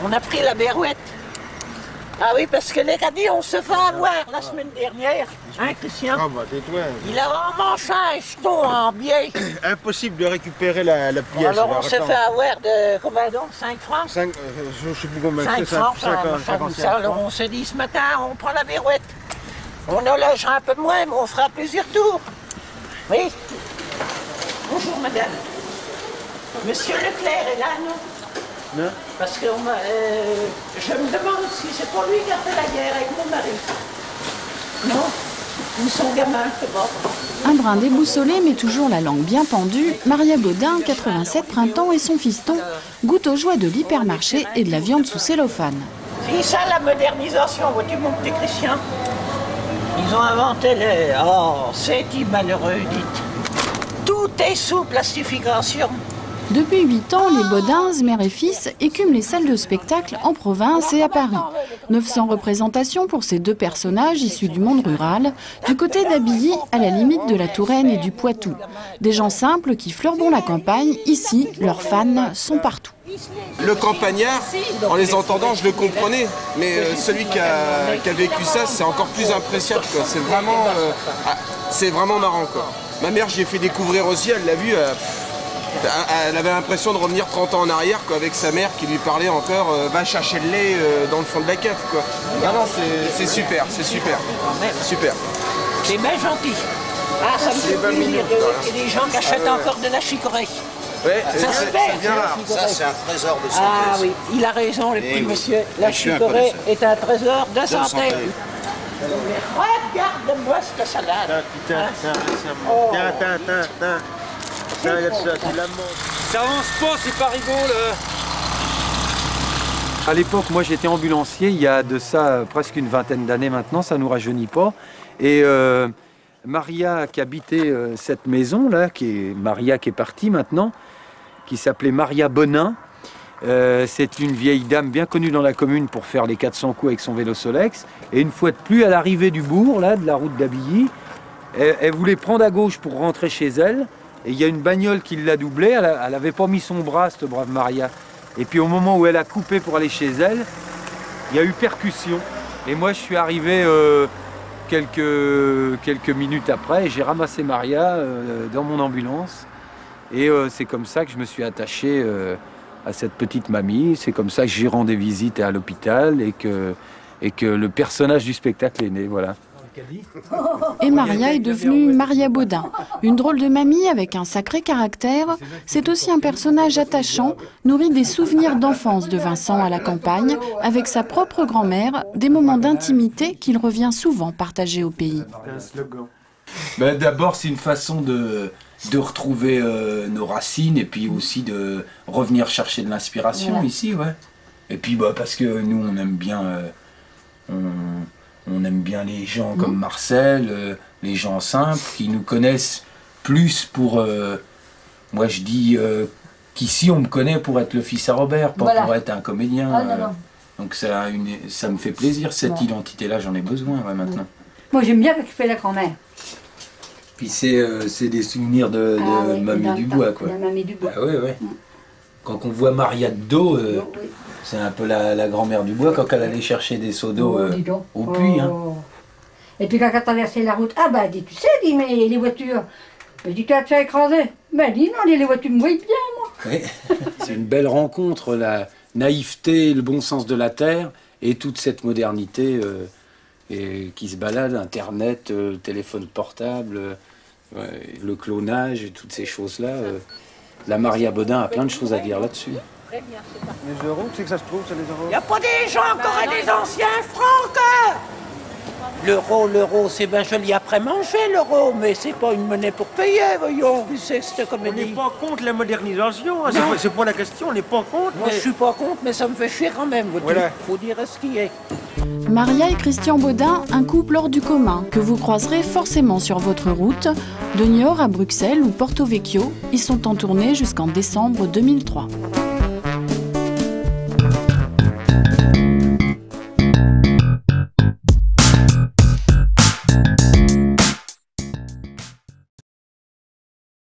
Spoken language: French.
On a pris la Berouette. Ah oui, parce que les caddies, on se fait avoir la semaine dernière. Hein, Christian? Ah bah tais-toi. Il a vraiment un jeton en biais. Impossible de récupérer la pièce. Bon, alors on s'est fait avoir de, combien donc, 5 francs? 5, je sais plus combien 5 c'est, francs, 55 alors on s'est dit ce matin, on prend la Berouette. On en logera un peu moins, mais on fera plusieurs tours. Oui. Bonjour madame. Monsieur Leclerc est là, non? Non. Parce que je me demande si c'est pour lui qui a fait la guerre avec mon mari. Non? Ou son gamin, c'est bon. Un brin déboussolé mais toujours la langue bien pendue, Maria Baudin, 87 printemps, et son fiston goûtent aux joies de l'hypermarché et de la viande sous cellophane. C'est ça la modernisation, vois-tu mon petit Christian? Ils ont inventé les... Oh, c'est-il malheureux, dites. Tout est sous plastification. Depuis 8 ans, les Baudins, mère et fils, écument les salles de spectacle en province et à Paris. 900 représentations pour ces deux personnages issus du monde rural, du côté d'Abilly, à la limite de la Touraine et du Poitou. Des gens simples qui fleurbont la campagne, ici, leurs fans sont partout. Le campagnard, en les entendant, je le comprenais, mais celui qui a vécu ça, c'est encore plus impressionnant. C'est vraiment marrant, quoi. Ma mère, j'ai fait découvrir aussi, elle l'a vu... Elle avait l'impression de revenir 30 ans en arrière, quoi, avec sa mère qui lui parlait encore va chercher le lait dans le fond de la cave, quoi. Non, c'est super, c'est super. Super. C'est bien gentil. Ah, ça me fait plaisir qu'il y ait des gens qui achètent encore de la chicorée. Ouais, ça se perd. Ça, c'est un trésor de santé. Ah oui, il a raison, le petit monsieur. La chicorée est un trésor de santé. Regarde-moi cette salade. Ça avance pas, c'est pas rigolo. À l'époque, moi j'étais ambulancier, il y a de ça presque une vingtaine d'années maintenant, ça nous rajeunit pas. Et Maria qui habitait cette maison là, Maria qui est partie maintenant, qui s'appelait Maria Bonin. C'est une vieille dame bien connue dans la commune pour faire les 400 coups avec son vélo Solex. Et une fois de plus, à l'arrivée du bourg, là, de la route d'Abilly, elle voulait prendre à gauche pour rentrer chez elle. Et il y a une bagnole qui l'a doublée, elle n'avait pas mis son bras, cette brave Maria. Et puis au moment où elle a coupé pour aller chez elle, il y a eu percussion. Et moi je suis arrivé quelques minutes après et j'ai ramassé Maria dans mon ambulance. Et c'est comme ça que je me suis attaché à cette petite mamie. C'est comme ça que j'ai rendu visite à l'hôpital et que le personnage du spectacle est né, voilà. Et Maria est devenue Maria Baudin, une drôle de mamie avec un sacré caractère. C'est aussi un personnage attachant, nourri des souvenirs d'enfance de Vincent à la campagne, avec sa propre grand-mère, des moments d'intimité qu'il revient souvent partager au pays. Ben, d'abord, c'est une façon de retrouver nos racines et puis aussi de revenir chercher de l'inspiration ici, ouais. Et puis bah, parce que nous, on aime bien... On aime bien les gens comme Marcel, les gens simples, qui nous connaissent plus pour... moi je dis qu'ici on me connaît pour être le fils à Robert, pas pour être un comédien. Donc ça me fait plaisir, cette identité-là, j'en ai besoin maintenant. Moi j'aime bien récupérer la grand-mère. Puis c'est des souvenirs de Mamie Dubois, quoi. La Mamie Dubois. Ah, ouais. Quand on voit Maria de dos... C'est un peu la grand-mère du bois quand elle allait chercher des seaux d'eau au puits. Hein. Et puis quand elle traversait la route, ah bah elle dit, tu sais, dit, mais les voitures, elle dit, tu as fait écraser. Ben dit, non, les voitures me voient bien, moi. Oui. C'est une belle rencontre, la naïveté, le bon sens de la terre et toute cette modernité qui se balade, Internet, téléphone portable, le clonage et toutes ces choses-là. La Maria Baudin a plein de choses à dire là-dessus. Les euros, c'est que ça se trouve, c'est les euros. Il n'y a pas des gens encore et des anciens francs. L'euro, c'est bien joli après manger, l'euro, mais c'est pas une monnaie pour payer, voyons. C'est cette comédie. On n'est pas contre la modernisation, hein, c'est pas la question, on n'est pas contre. Moi, je suis pas contre, mais ça me fait chier quand même. Voilà. Faut dire ce qui est. Maria et Christian Baudin, un couple hors du commun, que vous croiserez forcément sur votre route. De Niort à Bruxelles ou Porto Vecchio, ils sont en tournée jusqu'en décembre 2003.